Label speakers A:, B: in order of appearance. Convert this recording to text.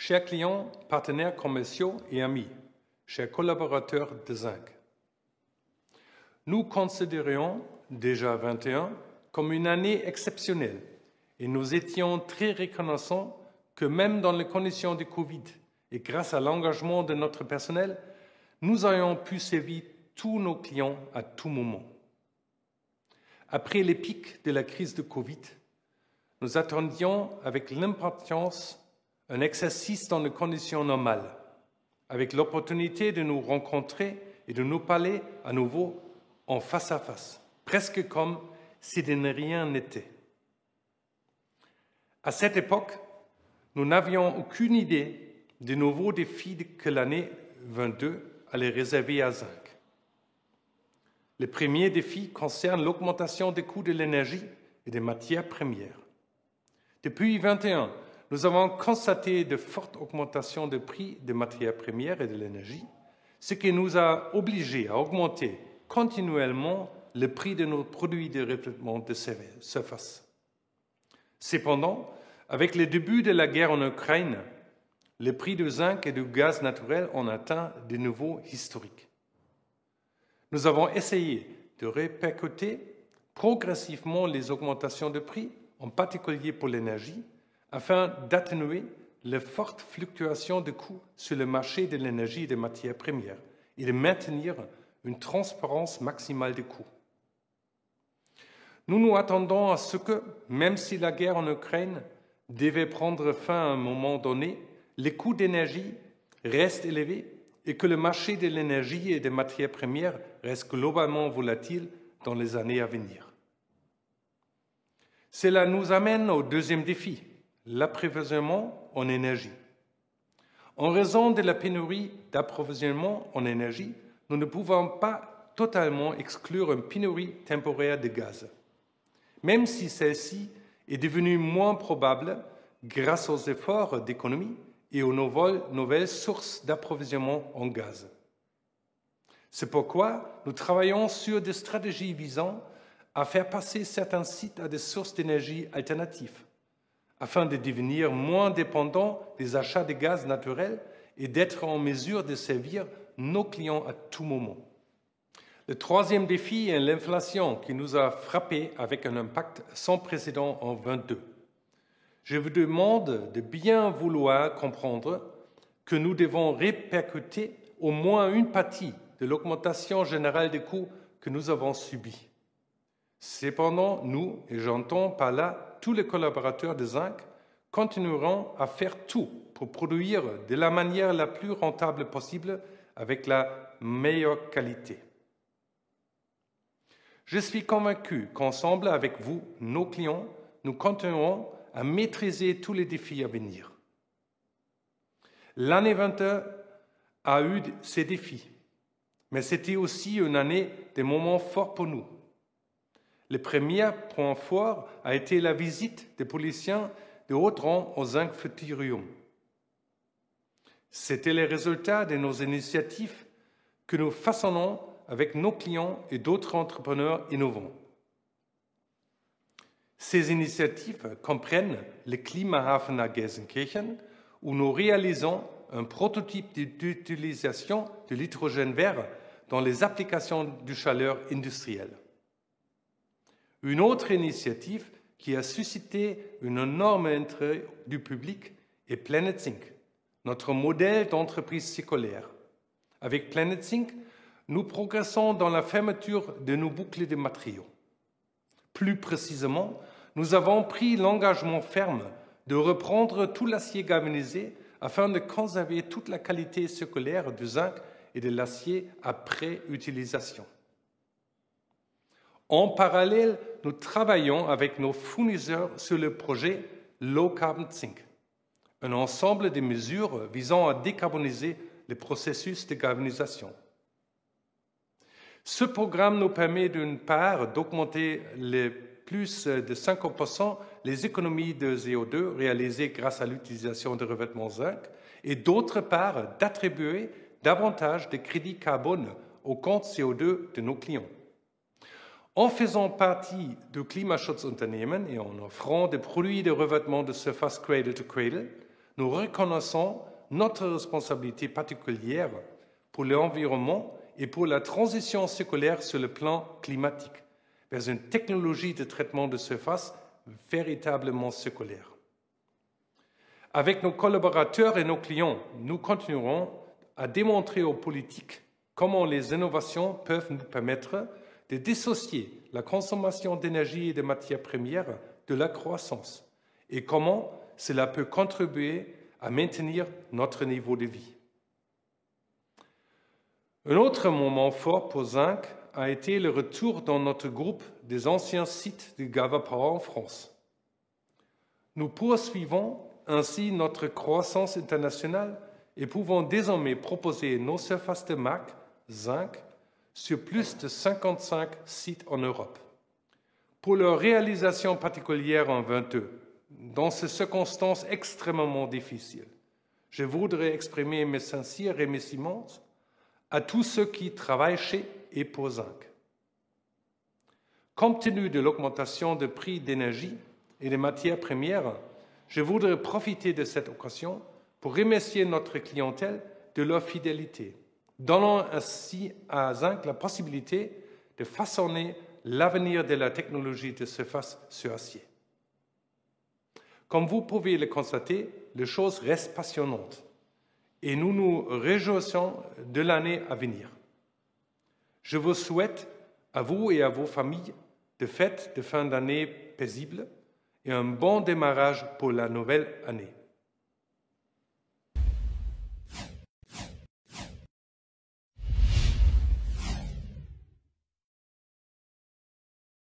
A: chers clients, partenaires commerciaux et amis, chers collaborateurs de Zinc. Nous considérions déjà 2021 comme une année exceptionnelle et nous étions très reconnaissants que même dans les conditions de Covid et grâce à l'engagement de notre personnel, nous ayons pu servir tous nos clients à tout moment. Après les pics de la crise de Covid, nous attendions avec l'impatience un exercice dans les conditions normales, avec l'opportunité de nous rencontrer et de nous parler à nouveau en face à face, presque comme si de rien n'était. À cette époque, nous n'avions aucune idée des nouveaux défis que l'année 2022 allait réserver à Zinc. Le premier défi concerne l'augmentation des coûts de l'énergie et des matières premières. Depuis 2021, nous avons constaté de fortes augmentations de prix des matières premières et de l'énergie, ce qui nous a obligés à augmenter continuellement le prix de nos produits de revêtement de surface. Cependant, avec le début de la guerre en Ukraine, les prix du zinc et du gaz naturel ont atteint des niveaux historiques. Nous avons essayé de répercuter progressivement les augmentations de prix, en particulier pour l'énergie, afin d'atténuer les fortes fluctuations de coûts sur le marché de l'énergie et des matières premières et de maintenir une transparence maximale des coûts. Nous nous attendons à ce que, même si la guerre en Ukraine devait prendre fin à un moment donné, les coûts d'énergie restent élevés et que le marché de l'énergie et des matières premières reste globalement volatile dans les années à venir. Cela nous amène au deuxième défi, l'approvisionnement en énergie. En raison de la pénurie d'approvisionnement en énergie, nous ne pouvons pas totalement exclure une pénurie temporaire de gaz, même si celle-ci est devenue moins probable grâce aux efforts d'économie et aux nouvelles sources d'approvisionnement en gaz. C'est pourquoi nous travaillons sur des stratégies visant à faire passer certains sites à des sources d'énergie alternatives, afin de devenir moins dépendants des achats de gaz naturel et d'être en mesure de servir nos clients à tout moment. Le troisième défi est l'inflation qui nous a frappés avec un impact sans précédent en 2022. Je vous demande de bien vouloir comprendre que nous devons répercuter au moins une partie de l'augmentation générale des coûts que nous avons subie. Cependant, nous, et j'entends par là tous les collaborateurs de Zinc, continuerons à faire tout pour produire de la manière la plus rentable possible avec la meilleure qualité. Je suis convaincu qu'ensemble avec vous, nos clients, nous continuerons à maîtriser tous les défis à venir. L'année 2021 a eu ses défis, mais c'était aussi une année de moments forts pour nous. Le premier point fort a été la visite des policiers de haut rang au Zinc Futurium. C'était le résultat de nos initiatives que nous façonnons avec nos clients et d'autres entrepreneurs innovants. Ces initiatives comprennent le Klimahafen à Gelsenkirchen, où nous réalisons un prototype d'utilisation de l'hydrogène vert dans les applications de chaleur industrielle. Une autre initiative qui a suscité un énorme intérêt du public est Planet Zinc, notre modèle d'entreprise circulaire. Avec Planet Zinc, nous progressons dans la fermeture de nos boucles de matériaux. Plus précisément, nous avons pris l'engagement ferme de reprendre tout l'acier galvanisé afin de conserver toute la qualité circulaire du zinc et de l'acier après utilisation. En parallèle, nous travaillons avec nos fournisseurs sur le projet Low Carbon Zinc, un ensemble de mesures visant à décarboniser le processus de galvanisation. Ce programme nous permet d'une part d'augmenter les plus de 50% les économies de CO2 réalisées grâce à l'utilisation de revêtements zinc et d'autre part d'attribuer davantage de crédits carbone au compte CO2 de nos clients. En faisant partie du Klimaschutzunternehmen et en offrant des produits de revêtement de surface cradle to cradle, nous reconnaissons notre responsabilité particulière pour l'environnement et pour la transition circulaire sur le plan climatique, vers une technologie de traitement de surface véritablement circulaire. Avec nos collaborateurs et nos clients, nous continuerons à démontrer aux politiques comment les innovations peuvent nous permettre de dissocier la consommation d'énergie et de matières premières de la croissance et comment cela peut contribuer à maintenir notre niveau de vie. Un autre moment fort pour Zinc a été le retour dans notre groupe des anciens sites de Gavapower en France. Nous poursuivons ainsi notre croissance internationale et pouvons désormais proposer nos surfaces de marque Zinc sur plus de 55 sites en Europe. Pour leur réalisation particulière en 2022, dans ces circonstances extrêmement difficiles, je voudrais exprimer mes sincères remerciements à tous ceux qui travaillent chez et pour Zinc. Compte tenu de l'augmentation des prix d'énergie et des matières premières, je voudrais profiter de cette occasion pour remercier notre clientèle de leur fidélité, donnant ainsi à Zinc la possibilité de façonner l'avenir de la technologie de surface sur acier. Comme vous pouvez le constater, les choses restent passionnantes et nous nous réjouissons de l'année à venir. Je vous souhaite, à vous et à vos familles, de fêtes de fin d'année paisibles et un bon démarrage pour la nouvelle année.